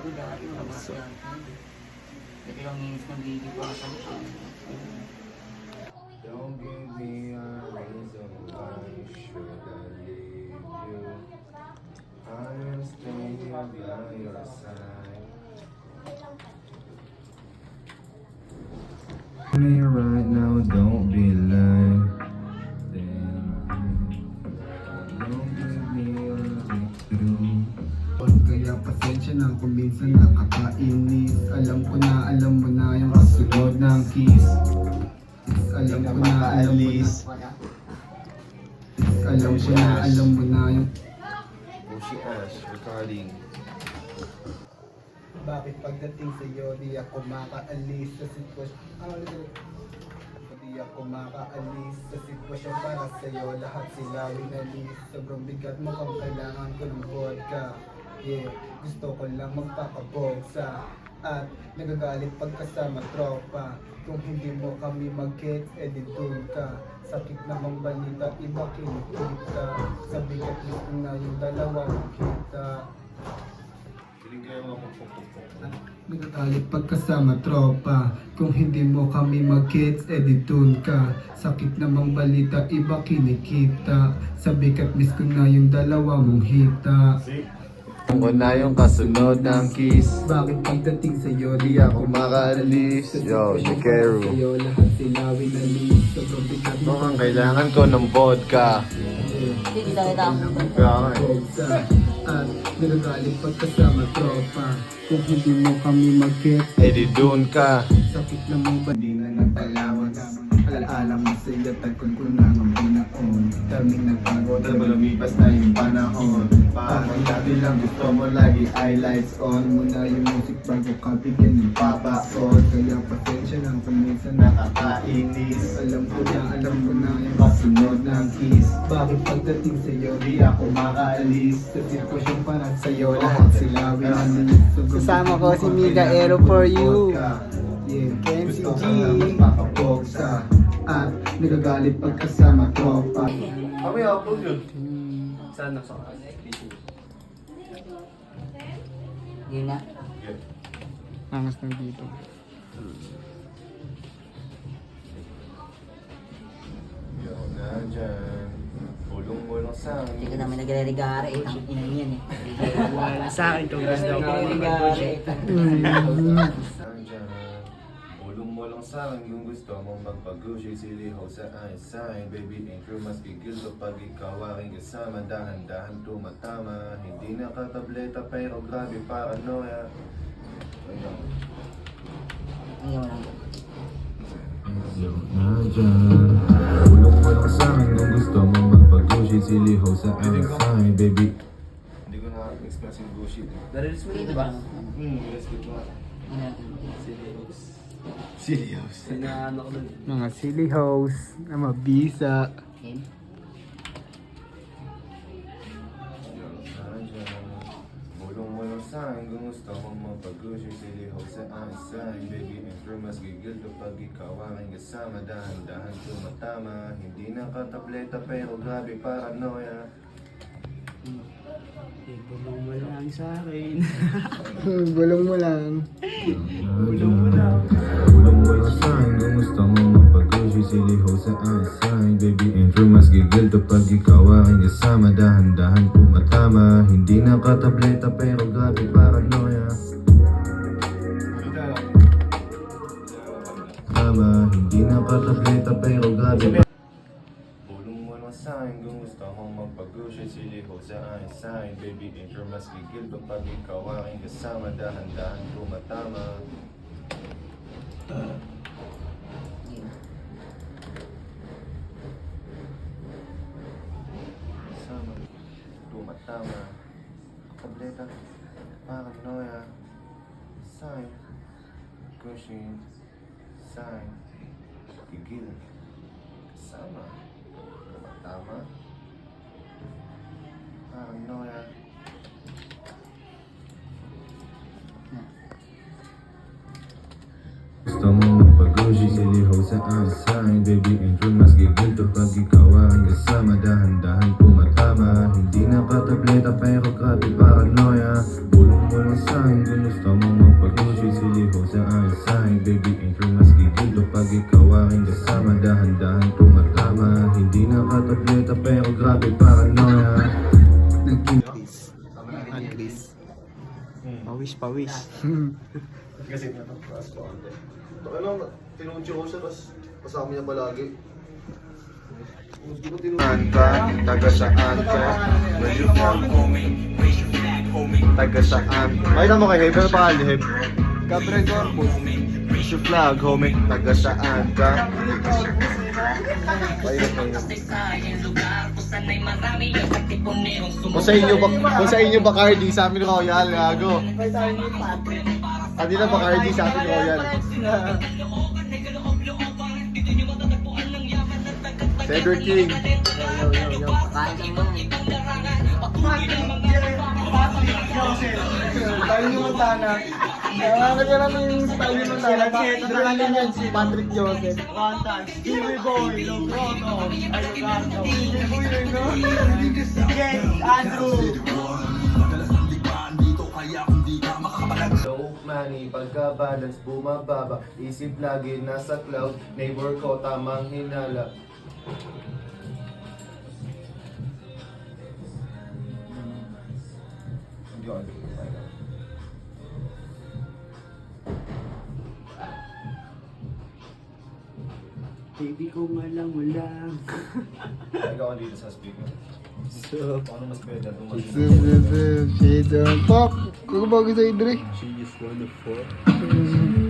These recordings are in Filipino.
bago dati, wala yan. Ito yung inis ng baby para sa likod. Don't give me a reason why should I leave you. I am staying by your side. Me right now, don't be lying. Don't give me a reason. Kaya pasensya na kung minsan nakakainis. Alam ko na, alam mo na yung kasunod ng kiss. Alam ko na, alam mo na. Alam ko na, alam mo na yung Bushi Ash, recording. bakit pagdating sa'yo di ako makaalis sa sitwasyon. Di ako makaalis sa sitwasyon para sa'yo. Lahat sila winalis. Sobrang bigat mo kung kailangan ko ng vodka. Yeah, gusto ko lang magpapabogsa. At nagagalit pagkasama tropa. Kung hindi mo kami mag-gets, edi dun ka. Sakit namang balita, iba kinikita. Sa bigat gusto na yung dalawa kita. Feeling kayo mga pupupupuk. Nagagalit pagkasama tropa. Kung hindi mo kami mag-gets, edi dun ka. Sakit namang balita, iba kinikita. Sa bigat miss ko na yung dalawa mong hita. Ko na yung kasunod ng kiss. Bakit pagdating sa'yo Di ako makaalis. Yo, Shikeru. sa'yo lahat sila winalis. Sobrang bigat mo Mukhang kailangan ko ng vodka. Hindi tayo tama. Kaya bogsa. At nagagalit pagkasama tropa. Kung hindi mo kami mag-gets, eh di dun ka. sakit namang hindi na nagpalawas. Alaala mo sa'yo, tagkon ko na ng binaon. Daming nagbago, dahil lumipas na yung panahon. Parang dati lang gusto mo lagi highlights on. Muna yung music bago ka bigyan ng papaon. Kaya pasensya lang kung minsan nakakainis. Alam ko na yung kasunod ng kiss. Bakit pagdating sa'yo, di ako makaalis. Sa sitwasyon para sa'yo, lahat sila winalis. Kasama ko si Mika Aero for you. Yeah, KMCG. gusto ko lang magpapabogsa. At nagagalit pagkasama tropa. Kami upload yun. Sana sa Yun na. angas na dito. Yo na dyan. Bulong-bulong sa Hindi akin. ka namin nagre-regara eh. Ang ina yan eh. Wala sa akin to guys daw. Nagre-regara eh. Sandyan. Bulong-bulong sa akin kung gusto mong magpag-gushi. Silihaw sa akin. Baby, ain't true, mas gigil kapag ikaw aking kasama. Dahan-dahan tumatama. Hindi nakatableta pero grabe paranoia. Ang iwan lang. Yo na dyan. Bulong-bulong sa akin kung gusto mong magpag-gushi. Silihaw sa akin. Baby. Hindi ko na-express yung gushi. Narilis mo Dito yun ba? ba? Let's get to Serious. Serious. Sinaano ko dun. Mga silly hoes na mabisa. Game? Bulong-bulong sa akin kung gusto mong magpag-gushi. Silihaw sa akin. Baby, and true, mas gigil kapag ikaw aking kasama. Dahan-dahan tumatama. Hindi nakatableta pero grabe paranoia. Bulong mo lang sa akin. Bulong mo lang. Bulong mo lang. Bulong-bulong sa akin kung gusto mong magpag-gushi. Silihaw sa akin. Baby, and true, mas gigil kapag ikaw aking kasama. Dahan-dahan tumatama. Hindi nakatableta pero grabe paranoia. Tama, hindi nakatableta pero grabe. Bulong-bulong sa akin kung gusto mong magpag-gushi. Silihaw sa akin. Baby, ain't true, mas gigil kapag ikaw aking kasama. Dahan-dahan tumatama. Game. Sama, tumatama. Tableta, paranoia. Sign, gushing, sign, gigil. Kasama, tumatama. Paranoia. Gusto mo magpag-gushi, silihaw sa akin. Baby, ain't true, mas gigil kapag ikaw aking kasama. Dahan-dahan tumatama. Hindi nakatableta pero grabe paranoia. Bulong-bulong sa akin kung gusto mong magpag-usig siliho sa aking baby, ain't true mas gigildo pag ikaw aking kasama. Dahan-dahan tumatama, hindi nakatableta pero grabe paranoia. Agris. Pawis. Kasi na ito, pass ko konti. Ano, tinunchi ko siya, tapos kasama niya palagi. Hindi ko tinunchi ka, taga saan ka? Where you from? Taga saan? Makita mo kay Heb, ano pangalan ni Heb? Gabriel Corpus. Where's your flag, homie? Taga saan ka? Kung sa inyo ba Cardi, sa amin Royal, gago. Hindi na ba Cardi, sa amin Royal. Cedric King. Style ni Montana. Nagkaroon yung style ni Montana. Nagkaroon yan si Patrick Joseph. One time. Jimmy Boy, Logrono, Ayogano. Jimmy Boy yun, no? Yes, Andrew. Low money, pagka-balance, bumababa. Isip lagi, nasa cloud. Neighbor ko, tamang hinala. Hindi ako Baby ko nga lang wala. ikaw ang dito sa speaker. Sup? Ano mas pwede? Shade on top. Kung sa Idre. She just wanna fuck.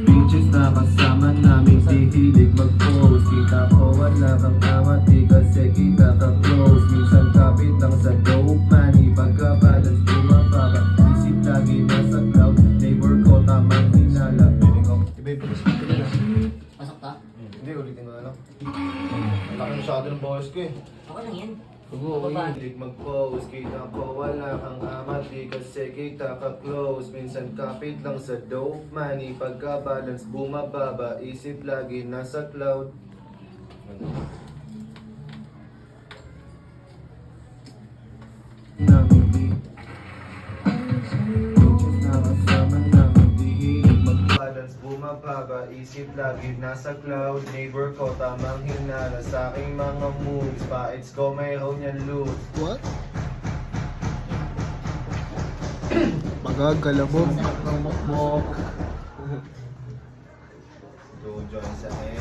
Bitches na kasama namin, di hilig mag-post. Kita ko wala kang amat, di kasi kita ka-close. Minsan kapit lang sa dope money, pagka-balance bumababa. Isip lagi nasa cloud, neighbor ko tamang hinala. Iba yung pag-speaker na. Pasok ka? Hindi, ulitin ko na lang. Laki masyado ng boses ko eh. Okay lang yan. Hilig mag-post, kita ko wala kang amat, di kasi kita ka-close. Minsan kapit lang sa dope money, pagka-balance bumababa. Isip lagi nasa cloud. Namin di Bitches na kasama namin, di hilig mag-balance bumababa. Isip lagi nasa cloud. Neighbor ko tamang hinala sa aking mga moves. Paits ko mayroon yan loot. What? Magagalabog. Mokmok. Do join sa air.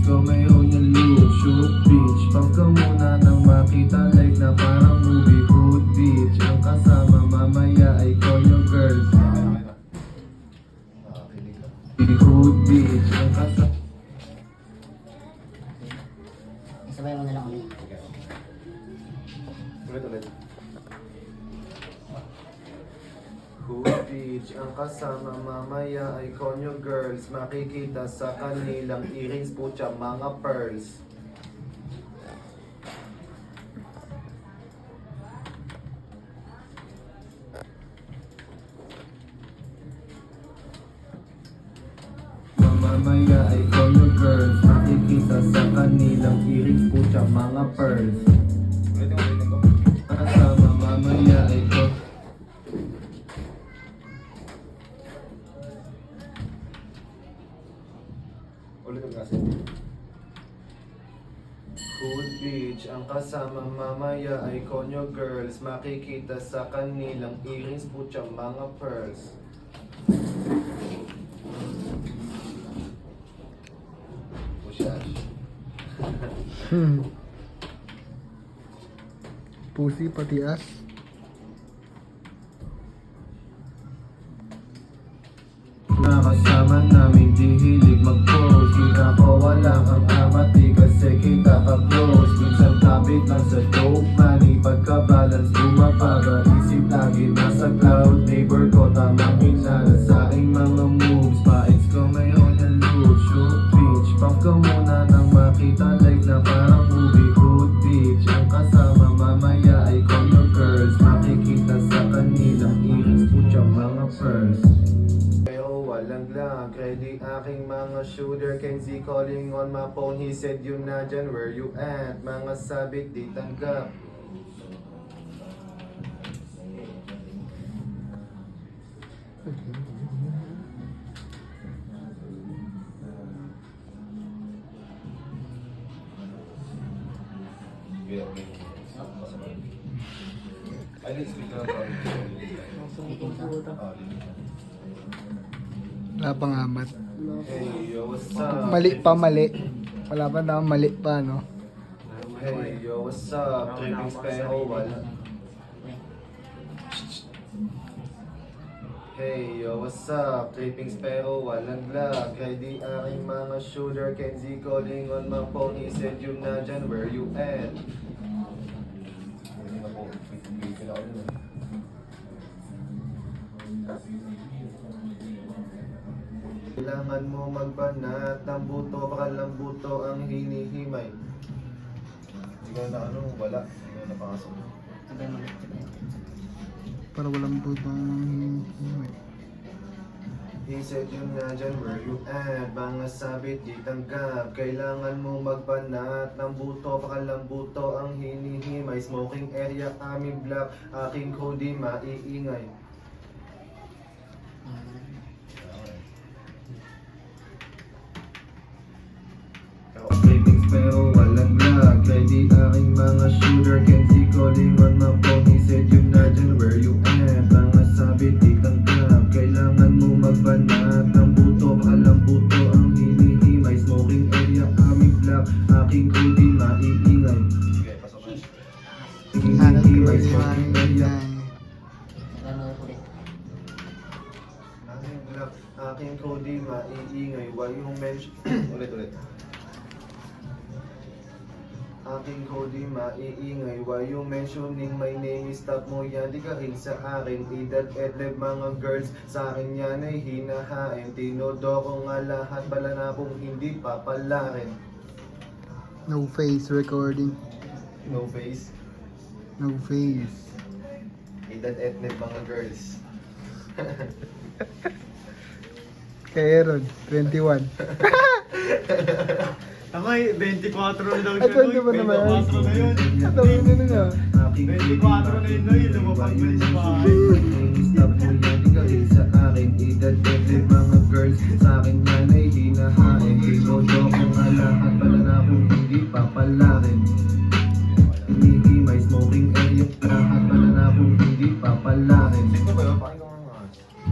Ko mayroon yung loot, shoot bitch. Pagka muna nang makita like na parang movie. Hood bitch, ang kasama mamaya ay call yung girls. Hood bitch, ang kasama. Isabay mo na lang ulit. Ulit. Hood bitch, ang kasama mamaya ay konyo girls. Makikita sa kanilang earrings, putya, mga pearls. Mamaya ay konyo girls. Makikita sa kanilang earrings, putya, mga pearls. Ulitin ko. Kasama mamaya ay konyo. Hood bitch, ang kasama mamaya ay konyo girls. Makikita sa kanilang earrings, putya, mga pearls. Pusyash. Pussy pati ass. Nakasama namin, di hilig mag-post. Kita ko wala kang amat, di kasi kita ka-close. Minsan kapit lang sa dope money, pagka-balance bumababa. Isip lagi nasa cloud, neighbor ko tamang hinala sa aking mga moves. Paits ko mayroon yung loot, shoot bitch. Pagka muna nang makita like na parang movie. Hood bitch, ang kasama mamaya ay konyo girls. Makikita sa kanilang earrings, putya, mga pearls. Walang lag, ready aking mga shooter. Kenzie calling on my phone, he said you na dyan, where you at? Mga sabit di tanggap. Yeah, okay. Ay, let's speak na about Wala pang amat. Hey, yo, what's up? Mali pa, mali. Wala pa daw, mali pa, no? Hey, yo, what's up? Tripping Spero, wala. Hey, yo, what's up? Tripping Spero, walang lag. Ready aking mga shooter. Kenzie calling on my phone. He said you na dyan, where you at? Hindi na po. Wait ako dun. Kailangan mo magbanat ng buto, baka lang buto ang hinihimay. Hindi ka na ano, wala. Hindi ka napasok. Sabay mo ulit, sabay. Para walang butong He said yun na dyan, where you at? Mga sabit, di tanggap. Kailangan mo magbanat ng buto, baka lang buto ang hinihimay. Smoking area, aming block. Aking kodi, maiingay. Cravings pero walang lag. Ready aking mga shooter. Kenzie calling on my phone. He said yun na dyan, where you at? Mga sabit, di tanggap. Kailangan mo magbanat ng buto, bakalang buto ang hinihimay. Smoking area, aming block. Aking kudi, maiingay. Sige, pasok na. Hinihimay, smoking area. Sabay mo ulit. Aking block, aking kodi, maiingay. Why you mention... ulit. Aking kodi, maiingay. Why you mentioning my name? Stop mo yan, di ka rin sa akin. Edad, edleb, mga girls, sa akin yan ay hinahain. Tinodo ko nga lahat, bala na kung hindi papalarin. no face recording. No face. No face. Edad, edleb, mga girls. Kay Aaron, 21. Ako ay 24 na daw Ay, siya. 20 ba naman? 24 na yun. Ang dami na nga. Aking 24 na yun, Noy. Lumapag mo sa bahay. Stop mo yan, di ka rin sa akin. Edad, edleb, mga girls, sa akin yan ay hinahain. Tinodo ko nga lahat, bala na kung hindi papalarin. Hindi may smoking area, lahat bala na kung hindi papalarin. Sino ba yun? Pakinggan nga.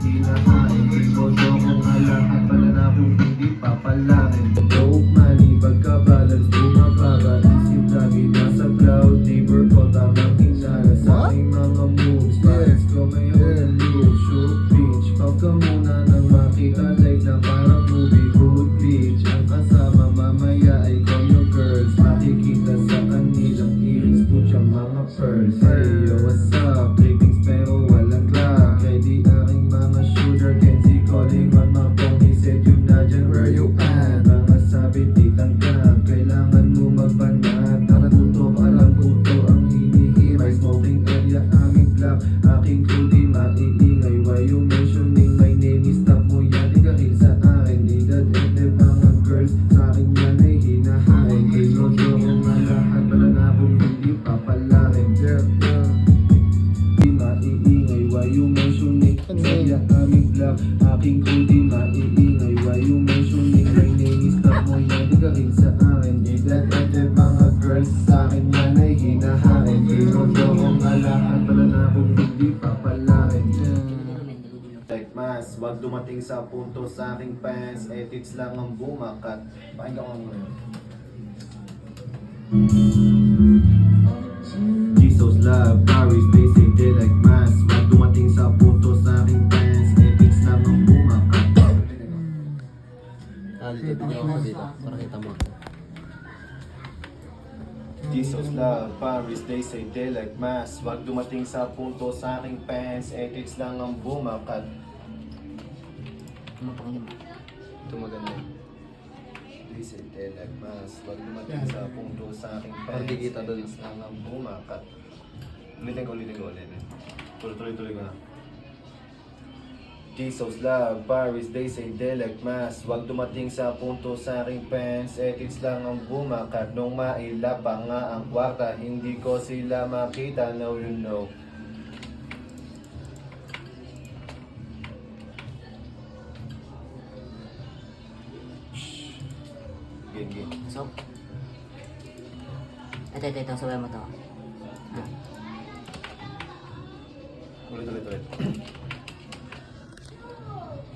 Hinahain, tinodo ko nga lahat, bala na kung hindi papalarin. Dope money, pagka-balance, bumababa, isip lagi nasa cloud. Neighbor ko, tamang hinala sa aking mga moves. Vibes ko may on the loop, shoot pitch. Pag ka muna nang makita, like na parang movie, good bitch. Ang kasama mamaya ay konyo girls. Makikita sa kanilang earrings, putya mga pearls. Hey, yo, what's up? Cravings pero walang lag. Ready aking mga shooter, Kenzie calling on my phone. He said you na dyan, where you at? Mga sabit, di tanggap. Kailangan mo magbanat. Nakabuto, parang buto ang hinihimay. Smoking area, aming block. Aking kudi, maiingay. Why you mentioning my name? Stop mo yan, di ka rin sa akin. Edad, edleb, mga girls, sa akin yan ay hinahain. Tinodo ko nga lahat, bala na kung hindi papalarin. Di maiingay, why you mentioning area, aming block. Aking kudi, maiingay. Why you mentioning my name? Stop mo yan, di ka rin sa akin. Edad, edleb, mga girls, sa akin yan ay hinahain. Tinodo ko nga lahat, bala na kung hindi papalarin. Like mas, wag dumating sa punto sa aking fans. Ethics lang ang bumakat. Pakinggan ko muna yun. Jesus love, Paris, they say they like mass. Wag dumating sa punto sa aking fans. Ethics lang ang bumakat. Dito ako dito. Para kita mo. Jesus love, Paris, they say they like mass. Wag dumating sa punto sa aking fans. Ethics lang ang bumakat. Ano pakinggan mo? Ito maganda. They say they like mass. Wag dumating sa punto sa aking fans. Pagkikita doon. Ethics lang ang bumakat. Ulitin ko. Tuloy ko na. Jesus love, Paris, they say they like mass. Wag dumating sa punto sa aking fans. Ethics lang ang bumakat. Nung maila pa nga ang kwarta, hindi ko sila makita. Now you know. pasok. Ito, sabay mo to. Ulit.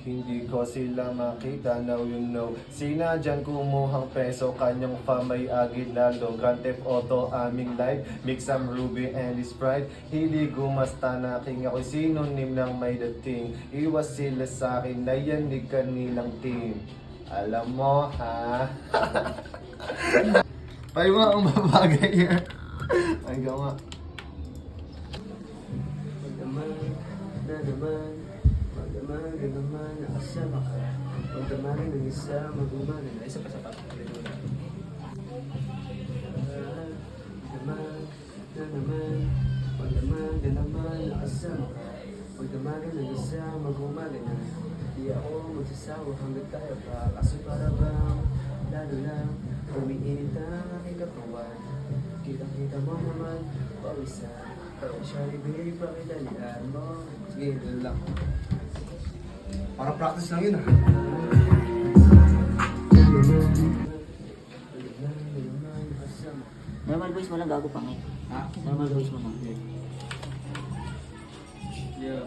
Hindi ko sila makita, now you know. Sina dyan kumuhang peso, kanyang famay Aguinaldo. Grand Theft Auto, aming life, mix some Ruby and Sprite. Hili gumasta na king, ako'y sinonym ng may dating. Iwas sila sa akin, nayanig kanilang team. Alam mo, ha? Payo nga ang babagay yan. Ay, gawa. Magdamagan nakasama ka. Magdamagan ng isa, magumagan na. Isa pa. Magdamagan naman nakasama ka. Magdamagan ng isa, magumagan na. Di ako magsasawa hanggat kaya pa. Kaso para bang lalo lang umiinit ang aking katawan. Kitang-kita mo naman, pawisan. Pero siya ribigay pa kitalian mo. Sige, doon lang. Para practice lang yun, Normal voice mo lang, gago pangit. Ha? Normal voice mo lang. Yeah.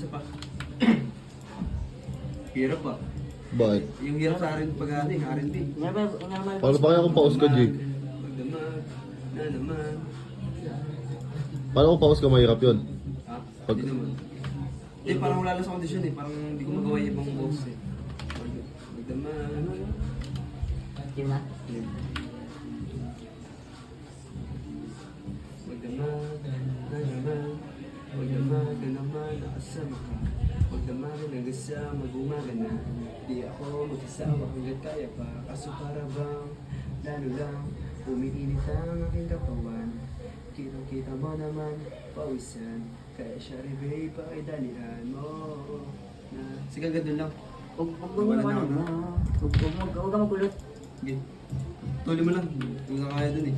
Isa pa. Hirap pa. Bakit? Yung hirap sa R&B pag R&B. Normal Paano pa kaya kung paus ka, Jake? Magdamag na naman. Paano kung paus ka mahirap yun? Ha? Pag- Hindi naman. Eh, parang wala lang sa kondisyon eh. Parang hindi ko magawa yung ibang boss eh. Magdamag. Yun na. Magdamag na naman. Magdamag na naman. Nakasama ka. Magdamag na gasama. Gumaga na. Di ako magsasawa hanggat kaya pa. Kaso para bang lalo lang umiinit ang aking kapawan. Kitang-kita mo naman, pawisan. Kaya siya ribay pa kay dalihan mo. Sige, ganun lang. Huwag Wala na ako, ka magkulot. Sige. Tuloy mo lang. Kung kaya dun eh.